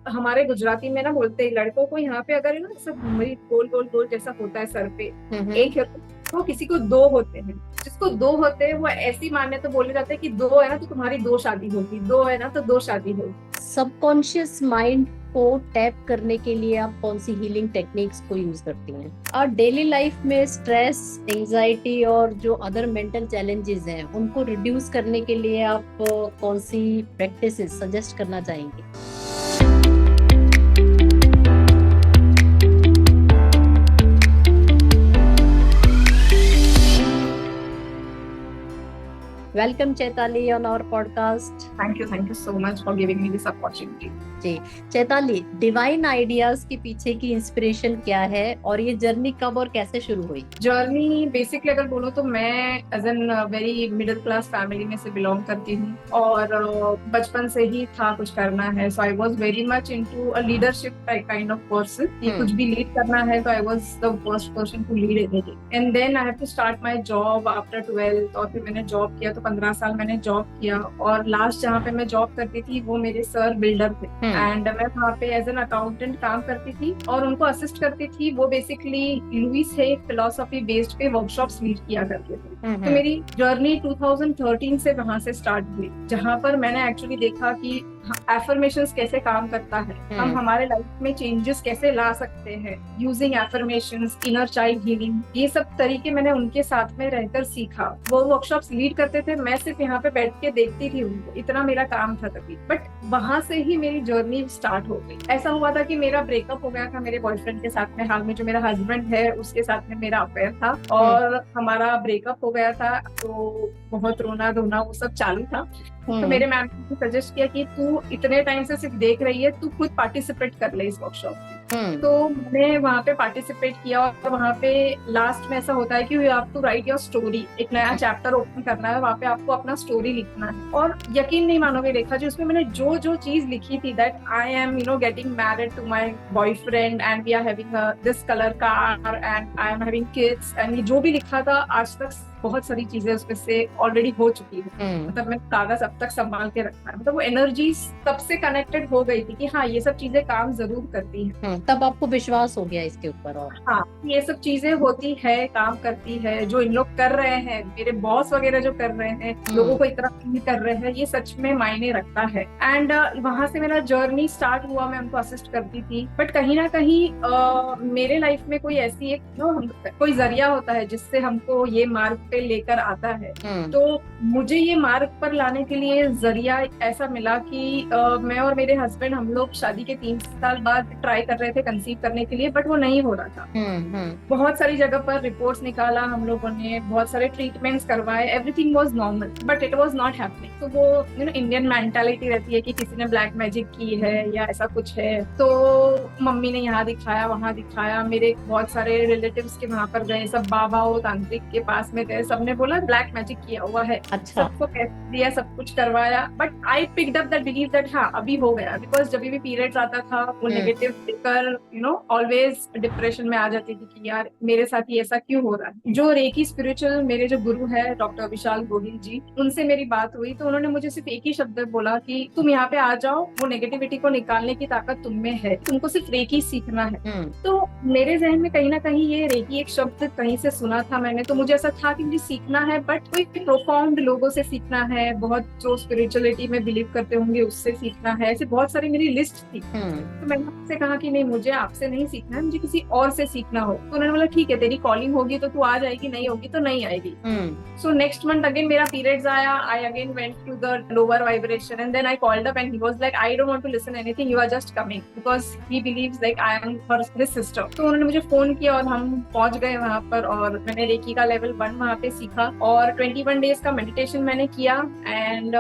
हमारे गुजराती में ना बोलते हैं लड़कों को यहाँ पे अगर ना सब मेरी गोल गोल गोल जैसा होता है सर पे हम्म। एक है तो किसी को दो होते हैं। जिसको दो होते हैं वो ऐसी मान्य तो बोले जाते हैं कि दो है ना तो तुम्हारी दो शादी होगी, दो है ना तो दो शादी होगी। सबकॉन्शियस माइंड को टैप करने के लिए आप कौन सी हीलिंग टेक्निक्स को यूज करती हैं? और डेली लाइफ में स्ट्रेस, एंजाइटी और जो अदर मेंटल चैलेंजेस हैं उनको रिड्यूस करने के लिए आप कौन सी प्रैक्टिसेस सजेस्ट करना चाहेंगे? Welcome Chaitali on our podcast. Thank you so much for giving me this opportunity. जी, चैताली, डिवाइन आइडियाज के पीछे की इंस्पिरेशन क्या है और ये जर्नी कब और कैसे शुरू हुई? जर्नी बेसिकली अगर बोलो तो मैं as an very middle class family में से बिलोंग करती हूँ और बचपन से ही था कुछ करना है। So I was very much into a leadership kind of person. ये कुछ भी लीड करना है तो I was the first person to lead anything. And then I have to start my job after 12th और फिर मैंने जॉब किया तो 15 साल मैंने जॉब किया और लास्ट जहाँ पे मैं जॉब करती थी वो मेरे सर बिल्डर थे एंड मैं वहाँ पे एज एन अकाउंटेंट काम करती थी और उनको असिस्ट करती थी। वो बेसिकली लुइस है फिलोसफी बेस्ड पे वर्कशॉप्स लीड किया करते थे। तो मेरी जर्नी 2013 से वहां से स्टार्ट हुई जहां पर मैंने एक्चुअली देखा कि एफर्मेशंस कैसे काम करता है, हम हमारे लाइफ में चेंजेस कैसे ला सकते हैं using affirmations, inner child healing, ये सब तरीके मैंने उनके साथ में रहकर सीखा। वो वर्कशॉप्स लीड करते थे, मैं सिर्फ यहाँ पे बैठ के देखती थी उनको, इतना मेरा काम था तभी। बट वहां से ही मेरी जर्नी स्टार्ट हो गई। ऐसा हुआ था कि मेरा ब्रेकअप हो गया था मेरे बॉयफ्रेंड के साथ में, हाल में जो मेरा हस्बैंड है उसके साथ में मेरा अफेयर था और हमारा ब्रेकअप हो गया था। तो बहुत रोना धोना वो सब चालू था। तो मेरे मैम ने सजेस्ट किया कि तू इतने टाइम से सिर्फ देख रही है, तू खुद पार्टिसिपेट कर ले इस वर्कशॉप में। तो मैंने वहाँ पे पार्टिसिपेट किया और वहाँ पे लास्ट में ऐसा होता है कि you have to write your story. एक नया चैप्टर ओपन करना है, वहाँ पे आपको अपना स्टोरी लिखना है। और यकीन नहीं मानोगे रेखा जी, उसमें मैंने जो जो चीज लिखी थी that I am getting married to my boyfriend and we are having this colour car and I am having kids and ये जो भी लिखा था आज तक बहुत सारी चीजें उसमें से ऑलरेडी हो चुकी है। मतलब मैं कागज अब तक संभाल के रखा है। मतलब वो एनर्जी तब से कनेक्टेड हो गई थी कि हाँ ये सब चीजें काम जरूर करती है। तब आपको विश्वास हो गया इसके ऊपर? और हाँ ये सब चीजें होती है, काम करती है। जो इन लोग कर रहे हैं, मेरे बॉस वगैरह जो कर रहे हैं, लोगों को इतना फील कर रहे हैं, ये सच में मायने रखता है। एंड वहां से मेरा जर्नी स्टार्ट हुआ, मैं उनको असिस्ट करती थी। बट कहीं ना कहीं मेरे लाइफ में कोई ऐसी एक कोई जरिया होता है जिससे हमको ये मार्ग पे लेकर आता है। तो मुझे ये मार्ग पर लाने के लिए जरिया ऐसा मिला कि मैं और मेरे हस्बैंड हम लोग शादी के 3 साल बाद ट्राई कर रहे थे कंसीव करने के लिए, बट वो नहीं हो रहा था। बहुत सारी जगह पर रिपोर्ट्स निकाला हम लोगों ने, बहुत सारे ट्रीटमेंट्स करवाए, everything was normal but it was not happening. तो वो इंडियन मेंटालिटी रहती है कि किसी ने ब्लैक मैजिक की है या ऐसा कुछ है। तो मम्मी ने यहाँ दिखाया वहां दिखाया, मेरे बहुत सारे रिलेटिव्स के वहां पर गए, सब बाबा और तांत्रिक के पास में गए, सबने बोला ब्लैक मैजिक किया हुआ है। अच्छा। सबको पैसे दिया, सब कुछ करवाया, but I picked up that believe that हाँ अभी हो गया। बिकॉज जब भी पीरियड्स आता था वो नेगेटिव लेकर ऑलवेज डिप्रेशन में आ जाती थी कि यार मेरे साथ ही ऐसा क्यों हो रहा है। जो रेकी स्पिरिचुअल मेरे जो गुरु है डॉक्टर विशाल गोहिल जी, उनसे मेरी बात हुई तो उन्होंने मुझे सिर्फ एक ही शब्द बोला कि तुम यहाँ पे आ जाओ, वो नेगेटिविटी को निकालने की ताकत तुम में है, तुमको सिर्फ रेकी सीखना है। तो मेरे जहन में कहीं ना कहीं ये रेकी एक शब्द कहीं से सुना था मैंने, तो मुझे ऐसा था कि मुझे सीखना है बट कोई प्रोफाउंड लोगों से सीखना है, बहुत जो स्पिरिचुअलिटी में बिलीव करते होंगे उससे सीखना है। ऐसे बहुत सारी मेरी लिस्ट थी। तो मैंने आपसे कहा कि नहीं मुझे आपसे नहीं सीखना है, मुझे किसी और से सीखना हो। तो उन्होंने बोला ठीक है तेरी कॉलिंग होगी तो तू आ जाएगी, नहीं होगी तो नहीं आएगी। सो नेक्स्ट मंथ अगेन मेरा पीरियड्स आया, I again went to the lower vibration and then I called up and he was like I don't want to listen anything, you are just coming because he believes like I am for his sister. तो उन्होंने मुझे phone किया और हम पहुंच गए वहां पर और मैंने रेकी का लेवल 1 वहां पे सीखा और 21 डेज का मेडिटेशन मैंने किया। एंड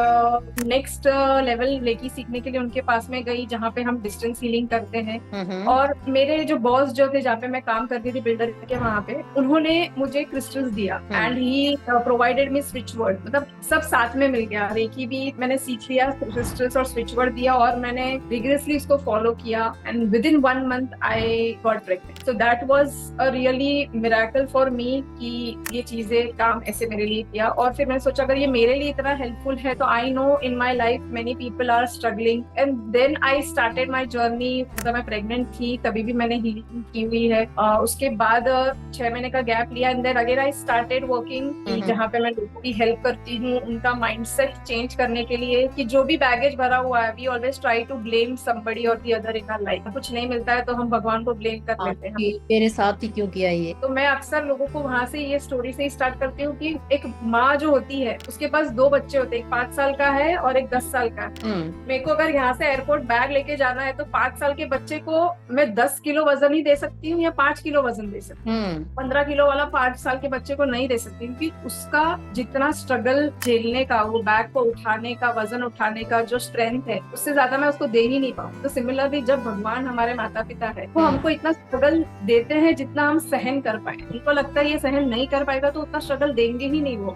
नेक्स्ट लेवल रेकी सीखने के लिए उनके पास में गई जहाँ पे हम डिस्टेंस हीलिंग करते हैं। और मेरे जो बॉस जो थे जहाँ पे मैं काम करती थी बिल्डर के वहां पे, उन्होंने मुझे क्रिस्टल्स दिया and he provided me switch word. मतलब सब साथ में मिल गया, रेकी भी मैंने सीख लिया, क्रिस्टल्स और स्विच वर्ड दिया और मैंने रिगरसली इसको फॉलो किया and with in 1 month I got pregnant. So that was a really miracle for me कि ये चीजें काम ऐसे मेरे लिए किया, और फिर मैंने सोचा अगर ये मेरे लिए इतना हेल्पफुल है तो I know in my life many people are struggling, and then I started my journey. मतलब मैं प्रेग्नेंट थी तभी भी मैंने हीलिंग की हुई है। उसके बाद 6 महीने का गैप लिया, and then again I started working, जहाँ पे मैं लोगों की हेल्प करती हूँ उनका माइंडसेट चेंज करने के लिए, कि जो भी बैगेज भरा हुआ है, we always try to blame somebody और the other in our life. कुछ नहीं मिलता है तो हम भगवान को ब्लेम कर लेते हैं, मेरे साथ ही क्यों किया ये। तो मैं अक्सर लोगों को वहां से ये स्टोरी से ही स्टार्ट करती हूँ कि एक माँ जो होती है उसके पास 2 बच्चे होते हैं, एक 5 साल का है और एक 10 साल का है। मेरे को अगर यहाँ से एयरपोर्ट बैग लेके जाना है तो 5 साल के बच्चे को मैं 10 किलो वजन ही दे सकती हूँ या 5 किलो वजन दे सकती हूँ। 15 किलो वाला 5 साल के बच्चे को नहीं दे सकती, क्योंकि उसका जितना स्ट्रगल झेलने का, वो बैग को उठाने का, वजन उठाने का जो स्ट्रेंथ है, उससे ज्यादा मैं उसको दे ही नहीं पाऊँ। तो सिमिलरली जब भगवान हमारे माता पिता है वो हमको इतना स्ट्रगल देते हैं जितना हम सहन कर पाए। उनको लगता है ये सहन नहीं कर पाएगा तो उतना स्ट्रगल देंगे ही नहीं वो।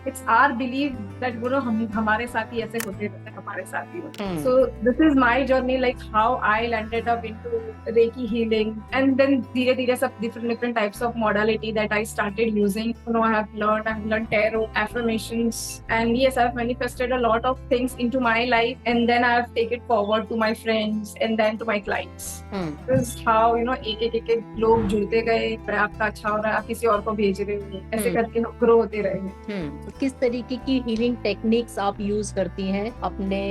इट्स आवर बिलीव दैट हम हमारे साथ ही ऐसे होते रहते हैं, हमारे साथ ही होते हैं। So this is my journey, like how I landed up into reiki healing, and then धीरे धीरे सब different types of modality that I started using. I have learn tarot, affirmations, and yes, I have manifested a lot of things into my life, and then I have taken it forward to my friends and then to my clients. This is how एक लोग जुड़ते गए, आपका अच्छा हो रहा है, आप किसी और को भेज रहे हो, ऐसे करके हम ग्रो होते रहे। तो किस तरीके की हीलिंग टेक्निक्स आप यूज करती हैं अपने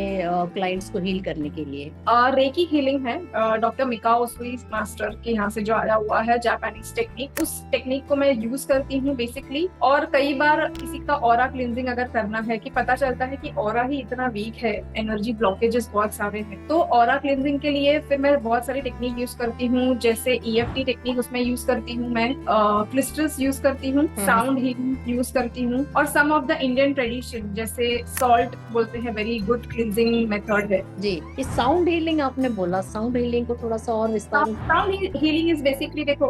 क्लाइंट्स को हील करने के लिए? रेकी हीलिंग है डॉक्टर मिकाओ उसुई मास्टर के यहाँ से जो आया हुआ है, जापानीज टेक्निक, उस टेक्निक को मैं यूज करती हूँ बेसिकली। और कई बार किसी का ऑरा क्लींजिंग अगर करना है, कि पता चलता है कि ऑरा ही इतना वीक है, एनर्जी ब्लॉकेजेस बहुत सारे हैं, तो ऑरा क्लींजिंग के लिए फिर मैं बहुत सारी टेक्निक यूज करती हूँ, जैसे EFT टेक्निक उसमें यूज करती हूँ मैं, क्रिस्टल्स यूज करती हूँ, साउंड हीलिंग यूज करती हूँ, और सम ऑफ द इंडियन ट्रेडिशन जैसे सॉल्ट बोलते हैं, वेरी गुड क्लींजिंग मेथड है जी। इस साउंड हीलिंग आपने बोला, साउंड हीलिंग को थोड़ा सा और विस्तार। साउंड हीलिंग इज बेसिकली, देखो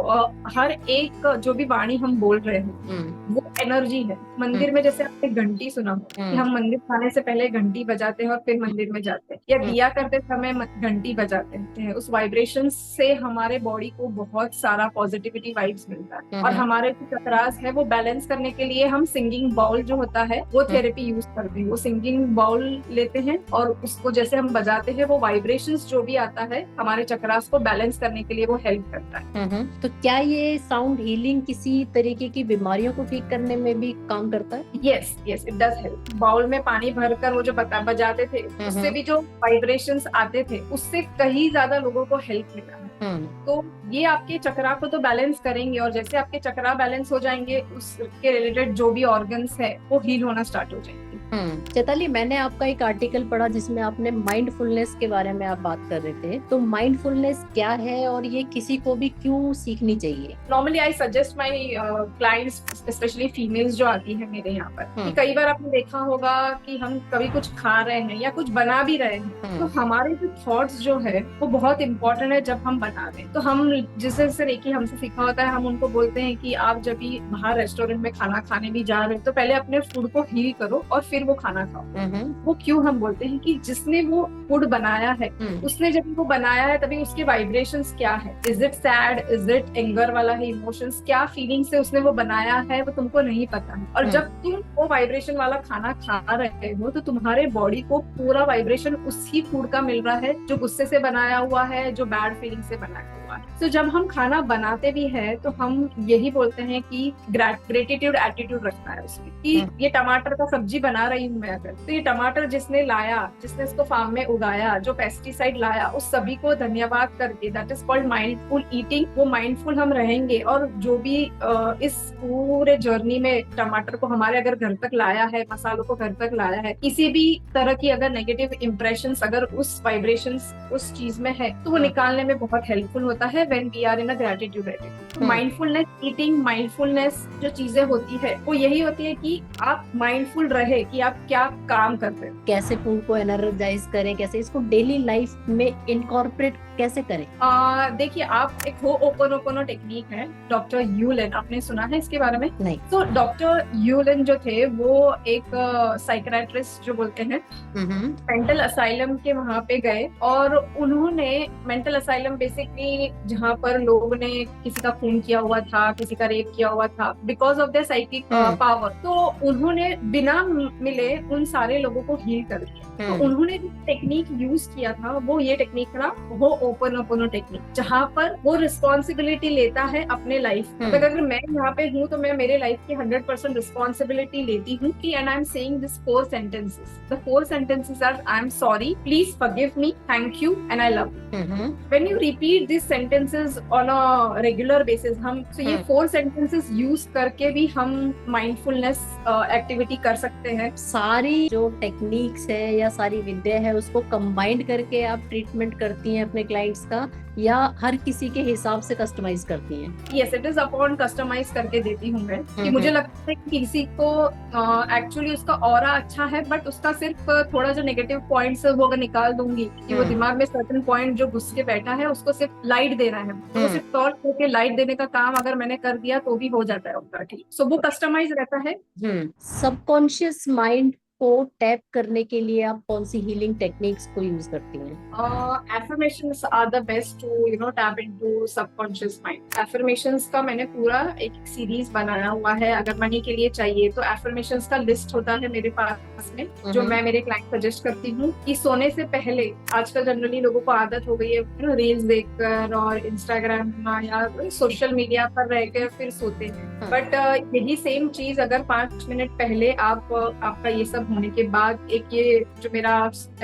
हर एक जो भी वाणी हम बोल रहे हैं वो एनर्जी है। मंदिर में जैसे आपने घंटी सुना हो कि हम मंदिर जाने से पहले घंटी बजाते हैं और फिर मंदिर में जाते हैं, या दिया करते समय घंटी बजाते हैं, उस वाइब्रेशन से हमारे बॉडी को बहुत सारा पॉजिटिविटी वाइब्स मिलता है। और हमारे जो चक्रास है वो बैलेंस करने के लिए हम सिंगिंग बाउल जो होता है वो थेरेपी यूज करते हैं। वो सिंगिंग बाउल लेते हैं और उसको जैसे हम बजाते हैं, वो वाइब्रेशंस जो भी आता है हमारे चक्रास को बैलेंस करने के लिए वो हेल्प करता है। तो क्या ये साउंड हीलिंग किसी तरीके की बीमारियों को ठीक करने में भी काम करता है? Yes, it does help. Bowl में पानी भरकर वो जो बजाते थे, उससे भी जो वाइब्रेशंस आते थे उससे कहीं ज्यादा लोगों को हेल्प मिला है। तो ये आपके चक्रा को तो बैलेंस करेंगे, और जैसे आपके चक्रा बैलेंस हो जाएंगे, उसके रिलेटेड जो भी ऑर्गन्स है वो हील होना स्टार्ट हो जाएंगे। चैताली, मैंने आपका एक आर्टिकल पढ़ा जिसमें आपने माइंडफुलनेस के बारे में आप बात कर रहे थे। तो माइंडफुलनेस क्या है और ये किसी को भी क्यों सीखनी चाहिए? Normally I suggest my clients, specially females जो आती है मेरे यहाँ पर, कि कई बार आपने देखा होगा कि हम कभी कुछ खा रहे हैं या कुछ बना भी रहे हैं, तो हमारे जो थॉट्स जो है वो बहुत इंपॉर्टेंट है जब हम बना रहे हैं। तो हम जिसे रेकी हमसे सीखा होता है, हम उनको बोलते हैं कि आप जब भी बाहर रेस्टोरेंट में खाना खाने भी जा रहे हैं तो पहले अपने फूड को हील करो और फिर वो खाना खाओ। वो क्यों हम बोलते हैं कि जिसने वो फूड बनाया है, उसने जब वो बनाया है तभी उसके वाइब्रेशंस क्या है, is it sad, is it anger वाला है इमोशंस, क्या फीलिंग से उसने वो बनाया है वो तुमको नहीं पता है। और जब तुम वो वाइब्रेशन वाला खाना खा रहे हो तो तुम्हारे बॉडी को पूरा वाइब्रेशन उसी फूड का मिल रहा है जो गुस्से से बनाया हुआ है, जो बैड फीलिंग से बनाया हुआ है। तो जब हम खाना बनाते भी है तो हम यही बोलते हैं कि ग्रेटिट्यूड एटीट्यूड रखना है उसमें, कि ये टमाटर का सब्जी बना रही हूँ मैं अगर, तो ये टमाटर जिसने लाया, जिसने इसको फार्म में उगाया, जो पेस्टिसाइड लाया, उस सभी को धन्यवाद करके, that is called mindful eating. वो माइंडफुल हम रहेंगे, और जो भी इस पूरे जर्नी में टमाटर को हमारे अगर घर तक लाया है, मसालों को घर तक लाया है, किसी भी तरह की अगर नेगेटिव इंप्रेशंस अगर उस वाइब्रेशंस उस चीज में है तो वो निकालने में बहुत हेल्पफुल होता है when we are in a gratitude attitude. Mindfulness eating, mindfulness जो चीजें होती है वो यही होती है कि आप माइंडफुल रहे कि आप क्या काम कर रहे हो, कैसे फूड को एनर्जाइज करें, कैसे इसको डेली लाइफ में इनकॉर्पोरेट कैसे करें। देखिए, आप एक होओपोनोपोनो टेक्निक है, डॉक्टर यूलेन, आपने सुना है इसके बारे में? नहीं। तो डॉक्टर यूलेन जो थे वो एक साइकियाट्रिस्ट जो बोलते हैं, मेंटल असाइलम के वहां पे गए, और उन्होंने मेंटल असाइलम बेसिकली जहाँ पर लोगों ने किसी का खून किया हुआ था, किसी का रेप किया हुआ था because of their psychic power, तो उन्होंने बिना मिले उन सारे लोगों को हील कर दिया। तो उन्होंने जो टेक्निक यूज किया था वो ये टेक्निक था, वो ओपन ओपन टेक्निक, जहाँ पर वो रिस्पॉन्सिबिलिटी लेता है अपने लाइफ। अगर मैं यहाँ पे हूँ तो मैं मेरे लाइफ की 100% रिस्पॉन्सिबिलिटी लेती हूँ कि and I am saying this 4 sentences. The 4 sentences are I am sorry, please forgive me, thank you and I love you. When you repeat these sentences on a regular basis, हम तो ये 4 sentences use करके भी हम mindfulness activity कर सकते हैं। सारी जो टेक्निक्स है या सारी विद्या है उसको कंबाइंड करके आप ट्रीटमेंट करती हैं अपने क्लाइंट्स का, या हर किसी के हिसाब से कस्टमाइज करती हैं? Yes, it is upon customize करके देती हूँ मैं, कि मुझे लगता है कि किसी को एक्चुअली उसका ऑरा अच्छा है, बट उसका सिर्फ थोड़ा जो नेगेटिव पॉइंट्स है वो अगर निकाल दूंगी कि वो दिमाग में सर्टेन पॉइंट जो घुस के बैठा है उसको सिर्फ लाइट देना है, तो सिर्फ टॉर्च करके लाइट देने का काम अगर मैंने कर दिया तो भी हो जाता है उनका ठीक। सो वो कस्टमाइज रहता है। सबकॉन्शियस माइंड को टैप करने के लिए आप कौन सी हीलिंग टेक्निक्स को यूज करती हैं? Affirmations are the best to tap into subconscious mind. Affirmations का मैंने पूरा एक सीरीज बनाया हुआ है, अगर मनी के लिए चाहिए तो affirmations का लिस्ट होता है मेरे पास में, जो मैं मेरे क्लाइंट सजेस्ट करती हूँ कि सोने से पहले, आजकल जनरली लोगों को आदत हो गई है रील्स देखकर और इंस्टाग्राम या सोशल मीडिया पर रहकर फिर सोते हैं, बट यही सेम चीज अगर 5 मिनट पहले आप आपका ये सब होने के बाद एक ये जो मेरा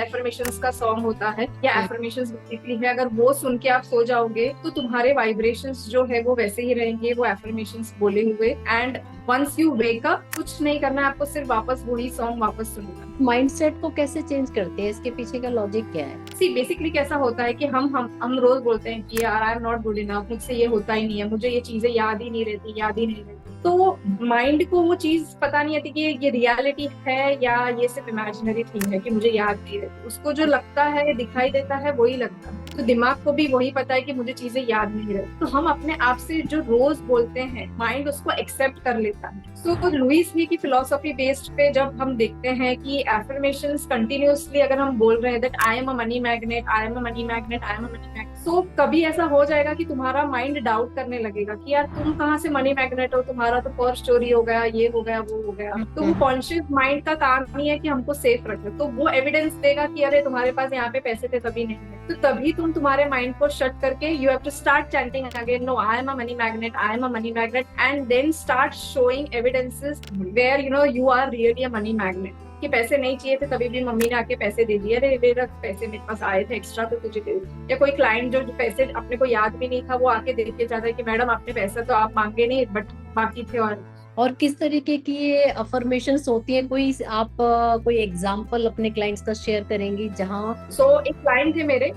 एफर्मेशंस का सॉन्ग होता है या एफर्मेशंस बेसिकली है, अगर वो सुन के आप सो जाओगे तो तुम्हारे वाइब्रेशंस जो है वो वैसे ही रहेंगे, वो एफर्मेशंस बोले हुए। And once you wake up, कुछ नहीं करना है आपको, सिर्फ वापस वही सॉन्ग वापस सुनना। माइंडसेट को कैसे चेंज करते हैं, इसके पीछे का लॉजिक क्या है? सी बेसिकली कैसा होता है कि हम रोज बोलते हैं कि यार आई एम नॉट गुड इनफ, मुझसे ये होता ही नहीं है, मुझे ये चीजें याद ही नहीं रहती। तो माइंड को वो चीज पता नहीं आती कि ये रियलिटी है या ये सिर्फ इमेजिनरी थिंग है कि मुझे याद नहीं रहती। उसको जो लगता है, दिखाई देता है, वही लगता है। तो दिमाग को भी वही पता है कि मुझे चीजें याद नहीं रहती। तो हम अपने आप से जो रोज बोलते हैं, माइंड उसको एक्सेप्ट कर लेता है। तो लुइस ली की फिलोसफी बेस्ड पे जब हम देखते हैं कि एफर्मेशंस कंटिन्यूअसली अगर हम बोल रहे हैं that I am a money magnet, I am a money magnet, I am a money magnet, तो कभी ऐसा हो जाएगा कि तुम्हारा माइंड डाउट करने लगेगा कि यार तुम कहाँ से मनी मैग्नेट हो, तुम्हारा तो पर्स चोरी हो गया, ये हो गया, वो हो गया। तो वो कॉन्शियस माइंड का काम नहीं है कि हमको सेफ रखे, तो वो एविडेंस देगा कि अरे तुम्हारे पास यहाँ पे पैसे थे तभी नहीं है। तो तभी तुम तुम्हारे माइंड को शट करके you have to start chanting again, no I am a money magnet, I am a money magnet, and then start showing evidences where you are really a money magnet. कि पैसे नहीं चाहिए थे तभी भी mummy ने आके पैसे दे दिए, अरे ले रख पैसे, मेरे पास आए थे एक्स्ट्रा तो तुझे दे दिए। या कोई क्लाइंट जो पैसे अपने को याद भी नहीं था वो आके दे के जाता है कि मैडम आपने पैसा तो आप मांगे नहीं बट बाकी थे। और किस तरीके की ये अफर्मेशंस होती है, कोई आप कोई एग्जांपल अपने क्लाइंट्स का शेयर करेंगी जहाँ? एक क्लाइंट थे मेरे,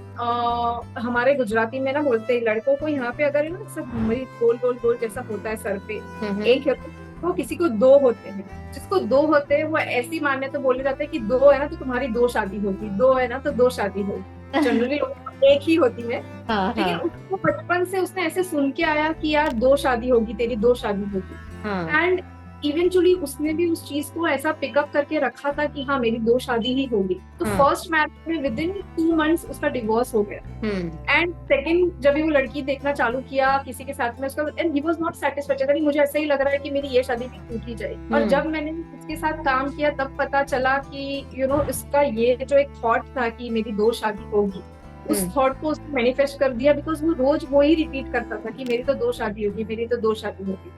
हमारे गुजराती में ना बोलते हैं लड़कों को यहाँ पे अगर ना सब गोल गोल गोल जैसा होता है सर पे, एक तो किसी को 2 होते हैं, जिसको 2 होते हैं वो ऐसी मान्य तो बोले जाते हैं कि 2 है ना तो तुम्हारी 2 शादी होगी, 2 है ना तो 2 शादी होगी। जनरली एक ही होती है, लेकिन उसको बचपन से उसने ऐसे सुन के आया कि यार 2 शादी होगी, तेरी 2 शादी होगी। एंड इवेंचुअली उसने भी उस चीज को ऐसा पिकअप करके रखा था कि हाँ मेरी 2 शादी ही होगी। तो फर्स्ट मैरिज में विद इन 2 months उसका डिवोर्स हो गया। एंड सेकंड जब भी वो लड़की देखना चालू किया किसी के साथ में, उसका and he was not satisfied, मुझे ऐसा ही लग रहा है कि मेरी ये शादी भी टूट ही जाए। और जब मैंने उसके साथ काम किया तब पता चला कि इसका ये जो एक थॉट था कि मेरी 2 शादी होगी, उस थॉट को उसने मैनिफेस्ट कर दिया, बिकॉज वो रोज वो ही रिपीट करता था कि मेरी तो 2 शादी होगी, मेरी तो 2 शादी होगी।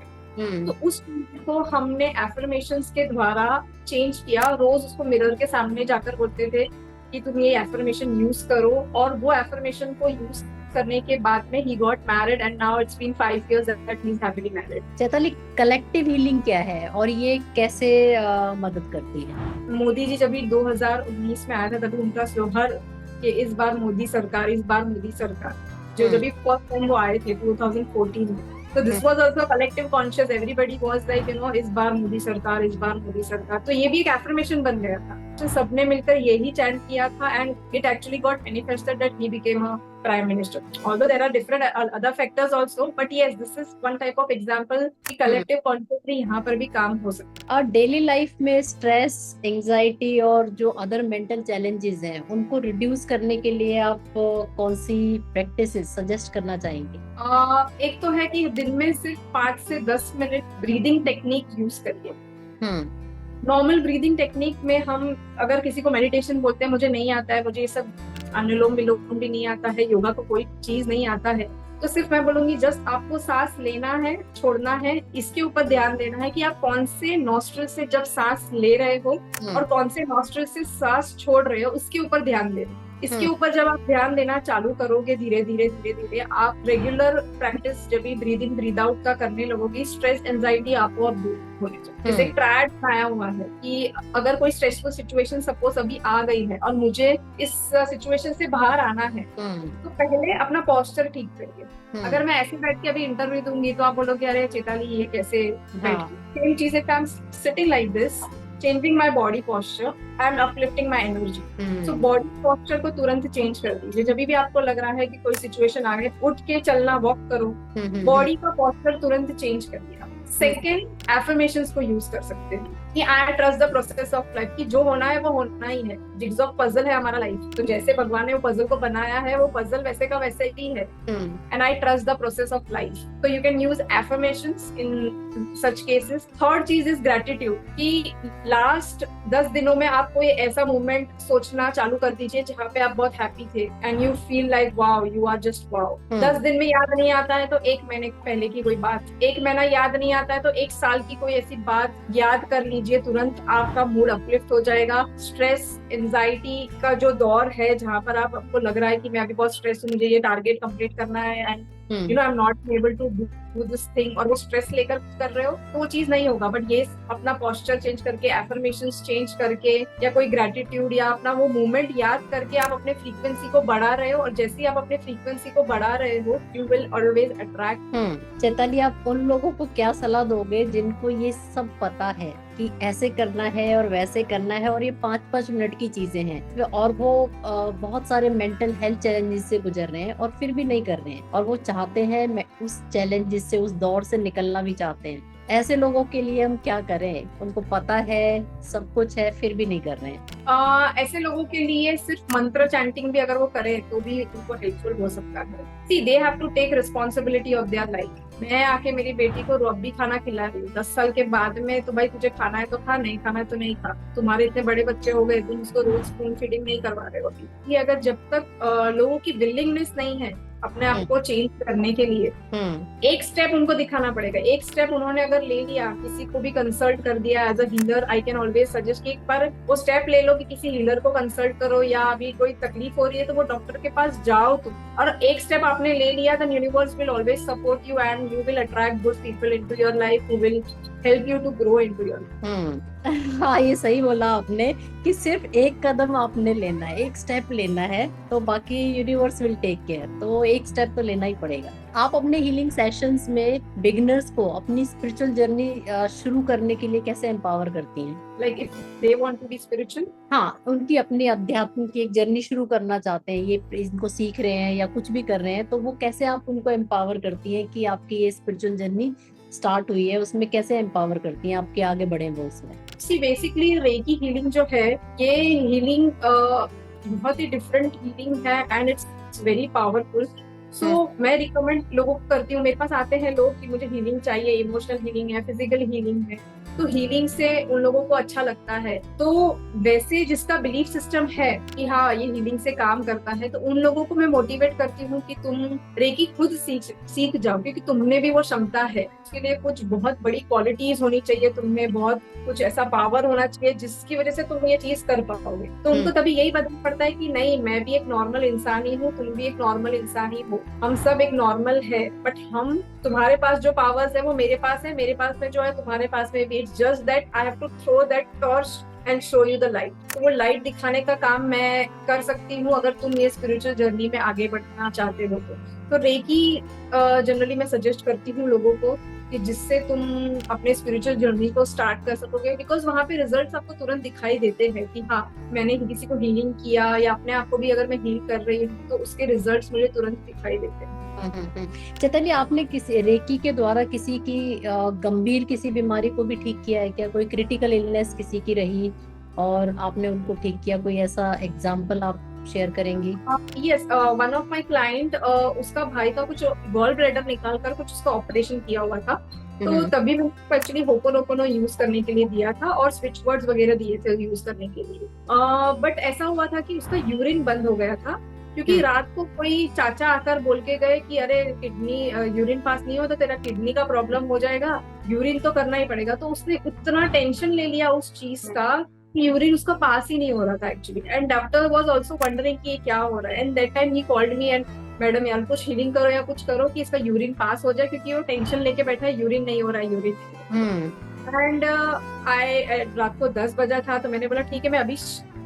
तो उस चीज को हमने एफर्मेशंस के द्वारा चेंज किया। रोज उसको मिरर के सामने जाकर बोलते थे कि तुम ये एफर्मेशन यूज करो, और वो एफर्मेशन को यूज करने के बाद में he got married and now it's been 5 years that he's happily married. Chaitali, collective healing क्या है और ये कैसे मदद करती है? मोदी जी जब 2019 में आया था तभी उनका स्लोगन कि इस बार मोदी सरकार, इस बार मोदी सरकार, जो जब फर्स्ट टाइम वो आए थे 2014 में। तो this was also collective conscious, everybody was like इस बार मोदी सरकार, इस बार मोदी सरकार। तो ये भी एक एफर्मेशन बन गया था मिनिस्टर सबने मिलकर यही चैंट किया था and it actually got manifested that he became a prime minister. Although there are different other factors also, but yes this is one type of example कि कलेक्टिव कॉन्शियसली यहाँ पर भी काम हो सकता है. और डेली लाइफ में स्ट्रेस, एंजाइटी और जो अदर मेंटल चैलेंजेस हैं उनको रिड्यूस करने के लिए आप कौन सी प्रैक्टिसेस सजेस्ट करना चाहेंगे? एक तो है कि दिन में सिर्फ 5 से 10 मिनट ब्रीदिंग टेक्निक यूज करिए. नॉर्मल ब्रीदिंग टेक्निक में हम अगर किसी को मेडिटेशन बोलते हैं, मुझे नहीं आता है, मुझे ये सब अनुलोम विलोम भी नहीं आता है, योगा को कोई चीज नहीं आता है, तो सिर्फ मैं बोलूंगी जस्ट आपको सांस लेना है, छोड़ना है, इसके ऊपर ध्यान देना है कि आप कौन से नॉस्ट्रिल से जब सांस ले रहे हो और कौन से नॉस्ट्रिल से सांस छोड़ रहे हो, उसके ऊपर ध्यान देना. इसके ऊपर जब आप ध्यान देना चालू करोगे धीरे धीरे धीरे धीरे, आप रेगुलर प्रैक्टिस जब भी ब्रीदिंग ब्रीद आउट का करने लगोगी, स्ट्रेस एंजाइटी आपको अब दूर होने चाहिए. जैसे एक ट्रायड बनाया हुआ है कि अगर कोई स्ट्रेसफुल सिचुएशन सपोज अभी आ गई है और मुझे इस सिचुएशन से बाहर आना है, तो पहले अपना पोस्चर ठीक करिए. अगर मैं ऐसे बैठ के अभी इंटरव्यू दूंगी तो आप बोलोगे अरे चेताली ये कैसे बैठी. सेम चीज है, I am sitting like this, changing my body posture and uplifting my energy. So body posture को तुरंत चेंज कर दीजिए. जब भी आपको लग रहा है कि कोई सिचुएशन आ गई, उठ के चलना, वॉक करो, बॉडी का पोस्चर तुरंत चेंज कर दिया. सेकेंड, एफर्मेशंस को यूज कर सकते हैं कि आई trust the process of life, कि जो होना है वो होना ही है. जिग्सॉ पजल है हमारा लाइफ, तो जैसे भगवान ने वो पजल को बनाया है, वो पजल वैसे का वैसे ही है. And I trust the process of life. तो you can use affirmations in such cases. Third चीज इज ग्रेटिट्यूड, कि लास्ट 10 दिनों में आप कोई ऐसा मोमेंट सोचना चालू कर दीजिए जहाँ पे आप बहुत हैप्पी थे and you feel like wow, you are just wow. 10 दिन में याद नहीं आता है तो 1 महीने पहले की कोई बात, 1 महीना याद नहीं आता है तो 1 साल की कोई ऐसी बात याद कर लीजिए, तुरंत आपका मूड अपलिफ्ट हो जाएगा. स्ट्रेस एंजाइटी का जो दौर है जहाँ पर आपको लग रहा है कि मैं अभी बहुत स्ट्रेस हूँ, मुझे ये टारगेट कंप्लीट करना है and you know I am not able to do this thing, और वो स्ट्रेस लेकर कर रहे हो तो वो चीज नहीं होगा. बट ये अपना पोस्चर चेंज करके, एफर्मेशंस चेंज करके, या कोई ग्रेटिट्यूड या अपना वो मोमेंट याद करके आप अपने फ्रीक्वेंसी को बढ़ा रहे हो, और जैसे ही आप अपने फ्रीक्वेंसी को बढ़ा रहे हो, you will always attract. Chaitali, आप उन लोगों को क्या सलाह दोगे जिनको ये सब पता है कि ऐसे करना है और वैसे करना है और ये 5-5 मिनट की चीजें हैं, और वो बहुत सारे मेंटल हेल्थ चैलेंजेस से गुजर रहे हैं और फिर भी नहीं कर रहे हैं, और वो चाहते हैं उस चैलेंजेस से, उस दौर से निकलना भी चाहते हैं? ऐसे लोगों के लिए हम क्या करें? उनको पता है, सब कुछ है, फिर भी नहीं कर रहे हैं. ऐसे लोगों के लिए सिर्फ मंत्र चैंटिंग भी अगर वो करें तो भी उनको हेल्पफुल हो सकता है. See, they have to take responsibility of their life. मैं आके मेरी बेटी को रब्बी खाना खिला रही हूँ 10 साल के बाद में, तो भाई तुझे खाना है तो खा, नहीं खाना है तो नहीं खा. तुम्हारे इतने बड़े बच्चे हो गए, तुम उसको रोज स्पून फीडिंग नहीं करवा रहे हो. कि अगर जब तक लोगों की विलिंगनेस नहीं है अपने आप को चेंज करने के लिए, एक स्टेप उनको दिखाना पड़ेगा. एक स्टेप उन्होंने अगर ले लिया, किसी को भी कंसल्ट कर दिया as a healer, I can always suggest कि एक बार वो स्टेप ले लो कि किसी हीलर को कंसल्ट करो, या अभी कोई तकलीफ हो रही है तो वो डॉक्टर के पास जाओ तुम. और एक स्टेप आपने ले लिया, the universe will always support you and you will attract good people into your life who will help you to grow into your life. हाँ, ये सही बोला आपने कि सिर्फ एक कदम आपने लेना है, एक स्टेप लेना है, तो बाकी यूनिवर्स विल टेक केयर. तो एक स्टेप तो लेना ही पड़ेगा. आप अपने हीलिंग सेशंस में बिगिनर्स को अपनी स्पिरिचुअल जर्नी शुरू करने के लिए कैसे एम्पावर करती हैं? Like if they want to be spiritual, हाँ, उनकी अपनी अध्यात्म की एक जर्नी शुरू करना चाहते हैं, ये इनको सीख रहे हैं या कुछ भी कर रहे हैं, तो वो कैसे आप उनको एम्पावर करती हैं कि आपकी ये स्पिरिचुअल जर्नी स्टार्ट हुई है, उसमें कैसे एम्पावर करती हैं आपके आगे बढ़े वो उसमें? सी, बेसिकली रेकी हीलिंग जो है, ये हीलिंग बहुत ही डिफरेंट हीलिंग है एंड इट्स वेरी पावरफुल. सो मैं रिकमेंड लोगों को करती हूँ. मेरे पास आते हैं लोग कि मुझे हीलिंग चाहिए, इमोशनल हीलिंग है, फिजिकल हीलिंग है, तो हीलिंग से उन लोगों को अच्छा लगता है. तो वैसे जिसका बिलीफ सिस्टम है कि हाँ ये हीलिंग से काम करता है, तो उन लोगों को मैं मोटिवेट करती हूँ कि तुम रेकी खुद सीख जाओ, क्योंकि तुमने भी वो क्षमता है. उसके लिए कुछ बहुत बड़ी क्वालिटीज होनी चाहिए, तुमने बहुत कुछ ऐसा पावर होना चाहिए जिसकी वजह से तुम ये चीज कर पाओगे. तो उनको तभी यही पता पड़ता है कि नहीं, मैं भी एक नॉर्मल इंसान ही हूँ, तुम भी एक नॉर्मल इंसान ही हो, हम सब एक नॉर्मल है. बट हम, तुम्हारे पास जो पावर्स है वो मेरे पास है, मेरे पास में जो है तुम्हारे पास में भी. It's just that I have to throw that torch and show you the light. तो वो लाइट दिखाने का काम मैं कर सकती हूँ अगर तुम ये स्पिरिचुअल जर्नी में आगे बढ़ना चाहते हो. तो रेकी जनरली मैं सजेस्ट करती हूँ लोगों को कि जिससे तुम अपने स्पिरिचुअल जर्नी को स्टार्ट कर सकोगे, बिकॉज वहाँ पे रिजल्ट्स आपको तुरंत दिखाई देते हैं कि हाँ मैंने किसी को हीलिंग किया या अपने आप को भी अगर मैं हील कर रही हूँ तो उसके रिजल्ट्स मुझे तुरंत दिखाई देते हैं। चैताली, आपने किसी रेकी के द्वारा किसी की गंभीर किसी बीमारी को भी ठीक किया है क्या? कोई क्रिटिकल इलनेस किसी की रही और आपने उनको ठीक किया, कोई ऐसा एग्जांपल आप शेयर करेंगी? Yes, one of my client, उसका भाई का कुछ गॉल ब्लैडर निकाल कर कुछ उसका ऑपरेशन किया हुआ था, तो तभी मैंने उसको एक्चुअली होपोनोपोनो यूज करने के लिए दिया था और स्विच वर्ड्स वगैरह दिए थे यूज करने के लिए। बट ऐसा हुआ था कि उसका यूरिन बंद हो गया था, क्योंकि रात को कोई चाचा आकर बोल के गए कि अरे किडनी यूरिन पास नहीं हो तो तेरा किडनी का प्रॉब्लम हो जाएगा, यूरिन तो करना ही पड़ेगा। तो उसने इतना टेंशन ले लिया उस चीज का, यूरिन उसका पास ही नहीं हो रहा था actually, and doctor was also wondering कि क्या हो रहा है। And that time he called me and madam यार कुछ हीलिंग करो या कुछ करो कि इसका यूरिन पास हो जाए, क्योंकि वो टेंशन लेके बैठा है यूरिन नहीं हो रहा है यूरिन। एंड रात को 10 बजा था, तो मैंने बोला ठीक है मैं अभी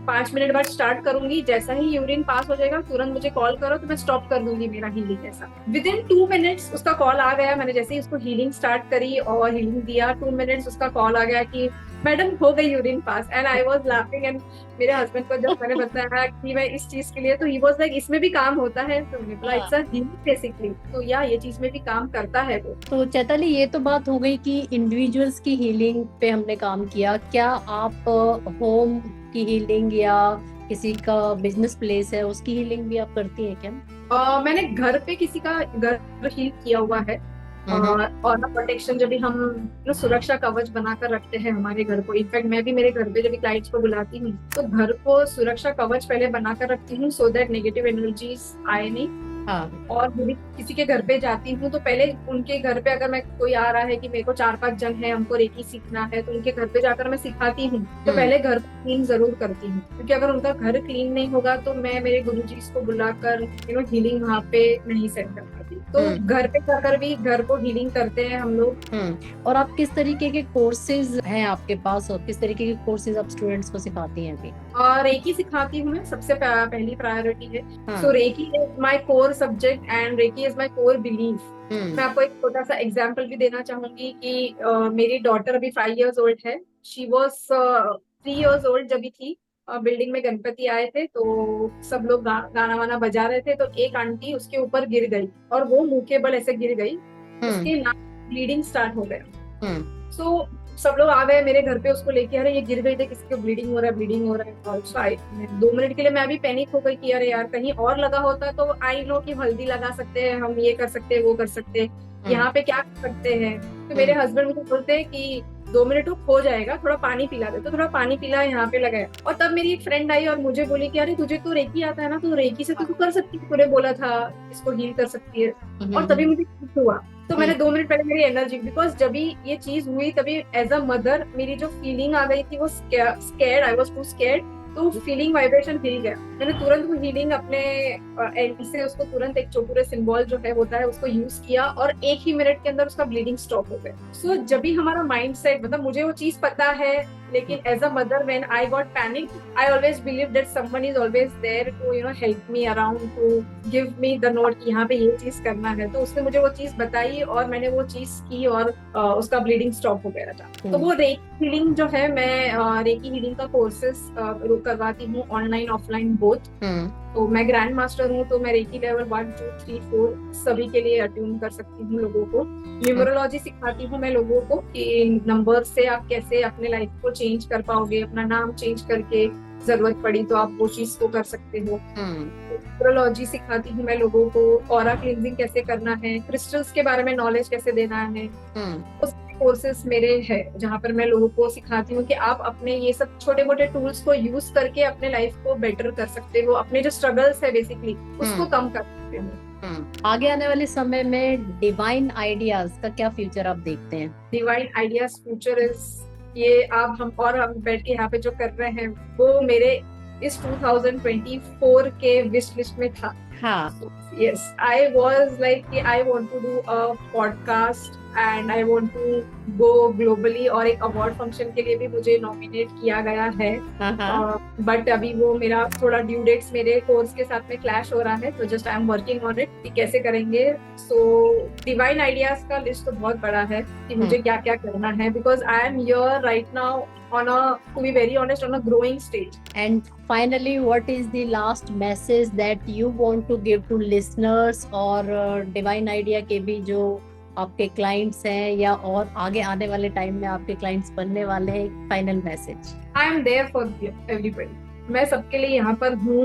5 मिनट बाद स्टार्ट करूंगी, जैसा ही यूरिन पास हो जाएगा तुरंत मुझे कॉल करो तो मैं स्टॉप कर दूंगी मेरा हीलिंग। ऐसा विद इन 2 मिनट्स उसका कॉल आ गया। मैंने जैसे ही उसको हीलिंग स्टार्ट करी और हीलिंग दिया, 2 मिनट्स उसका कॉल आ गया कि मैडम हो गई urine pass. And I was laughing, and मेरे हस्बैंड को जब मैंने बताया कि मैं इस चीज के लिए, तो ही वाज लाइक इसमें भी काम होता है, तो मैंने बोला इट्स अ हीलिंग बेसिकली, तो या ये चीज में भी काम करता है वो। तो चैताली, ये तो बात हो गई कि इंडिविजुअल्स की हीलिंग पे हमने काम किया। क्या आप होम की हीलिंग या किसी का बिजनेस प्लेस है उसकी हीलिंग भी आप करती हैं क्या? मैंने घर पे किसी का घर हील किया हुआ है, और प्रोटेक्शन जब भी हम सुरक्षा कवच बनाकर रखते हैं हमारे घर को। इनफैक्ट मैं भी मेरे घर पे जब भी क्लाइंट्स को बुलाती हूँ तो घर को सुरक्षा कवच पहले बनाकर रखती हूँ, सो दैट नेगेटिव एनर्जीज आए नहीं। और यदि किसी के घर पे जाती हूँ तो पहले उनके घर पे, अगर मैं कोई आ रहा है कि मेरे को 4-5 जन है हमको रेकी सीखना है, तो उनके घर पे जाकर मैं सिखाती हूँ, तो पहले घर क्लीन जरूर करती हूँ, क्योंकि अगर उनका घर क्लीन नहीं होगा तो मैं मेरे गुरुजी को बुलाकर हीलिंग वहाँ पे नहीं सेट कर पाती। तो घर पे जाकर भी घर को हीलिंग करते हैं हम लोग। और आप किस तरीके के कोर्सेज हैं आपके पास और किस तरीके के कोर्सेज आप स्टूडेंट्स को सिखाती हैं अभी? रेकी सिखाती हूँ मैं, सबसे पहली प्रायोरिटी है। So reiki is my core subject and reiki is my core belief. मैं आपको एक छोटा सा एग्जांपल भी देना चाहूंगी कि मेरी डॉटर अभी 5 years old है। शी वाज 3 years old जब भी थी। बिल्डिंग में गणपति आए थे तो सब लोग गाना वाना बजा रहे थे, तो एक आंटी उसके ऊपर गिर गई और वो मुंह के बल ऐसे गिर गई, उसके नाक ब्लीडिंग स्टार्ट हो गया। सो सब लोग आ गए मेरे घर पे उसको लेके, अरे ये गिर गई थे, किसको ब्लीडिंग हो रहा है, ब्लीडिंग हो रहा है। और 2 मिनट के लिए मैं भी पैनिक हो गई कि अरे यार कहीं और लगा होता तो आई नो कि हल्दी लगा सकते हैं हम, ये कर सकते हैं वो कर सकते हैं, यहाँ पे क्या कर सकते हैं। तो मेरे हस्बैंड मुझे बोलते हैं कि 2 मिनट हो जाएगा, थोड़ा पानी पिला दे, तो थोड़ा पानी पिला, यहाँ पे लगाया। और तब मेरी एक फ्रेंड आई और मुझे बोली कि अरे तुझे तो रेकी आता है ना, तो रेकी से तो तू कर सकती है, तूने बोला था इसको हील कर सकती है। और तभी मुझे कुछ हुआ, तो मैंने 2 मिनट पहले मेरी एनर्जी, बिकॉज जब भी ये चीज हुई तभी एज अ मदर मेरी जो फीलिंग आ गई थी वो scared, I was too scared, तो फीलिंग वाइब्रेशन हिल गया। मैंने तुरंत वो हीलिंग अपने एंड से उसको तुरंत एक छोटू सिंबल जो है होता है उसको यूज किया और 1 ही मिनट के अंदर उसका ब्लीडिंग स्टॉप हो गया। सो जब भी हमारा माइंड सेट, मतलब मुझे वो चीज पता है, लेकिन as a mother when I got panic, I always believe that someone is always there to help me around, to give me the note कि यहाँ पे ये चीज करना है। तो उसने मुझे वो चीज बताई और मैंने वो चीज की और उसका ब्लीडिंग स्टॉप हो गया था। तो वो रेकी हीलिंग जो है, मैं रेकी हीलिंग का कोर्सेस करवाती हूँ, ऑनलाइन ऑफलाइन बोथ। तो मैं ग्रैंड मास्टर हूँ, तो मैं रेकी लेवल 1, 2, 3, 4 सभी के लिए अट्यून कर सकती हूँ लोगों को। न्यूमरोलॉजी सिखाती हूँ मैं लोगों को कि नंबर से आप कैसे अपने लाइफ को चेंज कर पाओगे, अपना नाम चेंज करके जरूरत पड़ी तो आप वो चीज को कर सकते हो। न्यूमरोलॉजी सिखाती हूँ मैं लोगों को, ऑरा क्लींजिंग कैसे करना है, क्रिस्टल्स के बारे में नॉलेज कैसे देना है। कोर्सेस मेरे है जहाँ पर मैं लोगों को सिखाती हूँ कि आप अपने ये सब छोटे मोटे टूल्स को यूज करके अपने लाइफ को बेटर कर सकते हो, अपने जो स्ट्रगल्स है बेसिकली उसको कम कर सकते हो। आगे आने वाले समय में डिवाइन आइडियाज का क्या फ्यूचर आप देखते हैं? डिवाइन आइडियाज फ्यूचर इज ये हम बैठ के यहाँ पे जो कर रहे हैं वो मेरे इस 2024 के विश लिस्ट में था। हाँ, yes, I was like I want to do a podcast and I want to go globally, और एक अवार्ड फंक्शन के लिए भी मुझे नॉमिनेट किया गया है। बट अभी वो मेरा थोड़ा ड्यू डेट्स मेरे कोर्स के साथ में क्लैश हो रहा है, तो just I am working on it कि कैसे करेंगे। सो डिवाइन आइडियाज का लिस्ट तो बहुत बड़ा है कि मुझे क्या क्या करना है, because I am here right now on a, to be very honest, on a growing stage. And finally, what is the last message that you want to give to listeners और Divine Idea के भी जो आपके clients हैं या और आगे आने वाले टाइम में आपके clients बनने वाले हैं, final message? I am there for everybody. मैं सबके लिए यहाँ पर हूँ,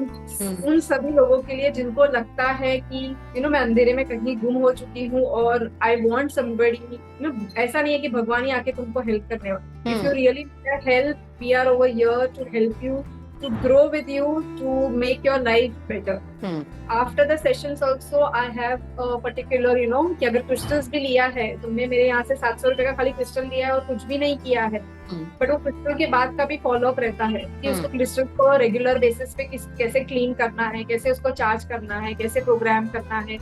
उन सभी लोगों के लिए जिनको लगता है कि मैं अंधेरे में कहीं गुम हो चुकी हूँ और आई वॉन्ट समबडी, ऐसा नहीं है कि भगवान ही आके तुमको हेल्प करने वाला। If you really need help, we are over here to help you, to grow with you, to make your life better. After the sessions also I have a particular कि अगर क्रिस्टल्स भी लिया है, तुमने मेरे यहाँ से 700 रुपए का खाली क्रिस्टल लिया है और कुछ भी नहीं किया है, बट वो क्रिस्टल के बाद का भी फॉलो अप रहता है कि उसको क्रिस्टल को रेगुलर बेसिस पे कैसे क्लीन करना है, कैसे उसको चार्ज करना है, कैसे प्रोग्राम करना है।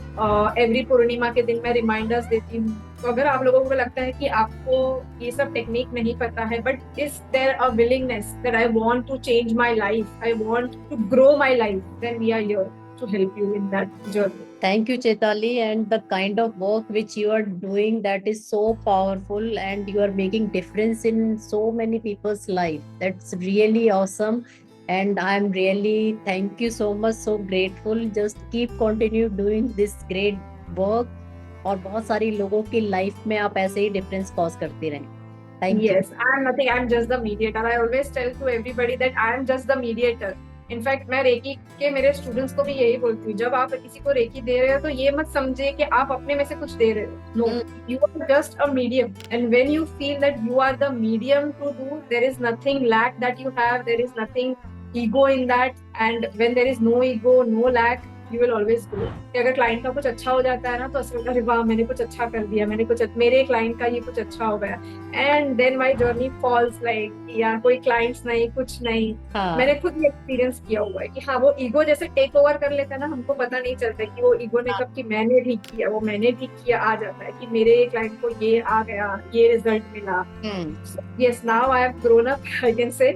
एवरी पूर्णिमा के दिन मैं रिमाइंडर्स देती हूँ। तो अगर आप लोगों को लगता है कि आपको ये सब टेक्निक नहीं पता है, but is there a willingness that I want to change my life, I want to grow my life, then we are here to help you in that journey. Thank you, Chaitali, and the kind of work which you are doing, that is so powerful, and you are making difference in so many people's life. That's really awesome, and I'm really thank you so much, so grateful. Just keep continue doing this great work, और बहुत सारी लोगों की life में आप ऐसे ही difference cause करते रहें। Thank you. Yes, I'm nothing. I'm just the mediator. I always tell to everybody that I am just the mediator. In fact मैं रेकी के मेरे स्टूडेंट्स को भी यही बोलती हूँ, जब आप किसी को रेकी दे रहे हो तो ये मत समझे कि आप अपने में से कुछ दे रहे हो। No, you are just a medium, and when you feel that you are the medium to do, there is nothing lack that you have, there is nothing ego in that, and when there is no ego, no lack, you will always grow. कि अगर client का कुछ अच्छा हो जाता है ना, तो असर अरे वाह मैंने कुछ अच्छा कर दिया, मेरे क्लाइंट का ये कुछ अच्छा हो गया, and then my journey falls like या कोई क्लाइंट्स नहीं, कुछ नहीं। मैंने खुद ये एक्सपीरियंस किया हुआ है कि हाँ, वो ईगो जैसे टेक ओवर कर लेता है ना, हमको पता नहीं चलता कि वो ईगो ने कब कि मैंने ठीक किया, वो मैंने ठीक किया आ जाता है कि मेरे क्लाइंट को ये आ गया, ये रिजल्ट मिला। Yes, now I have grown up, I can say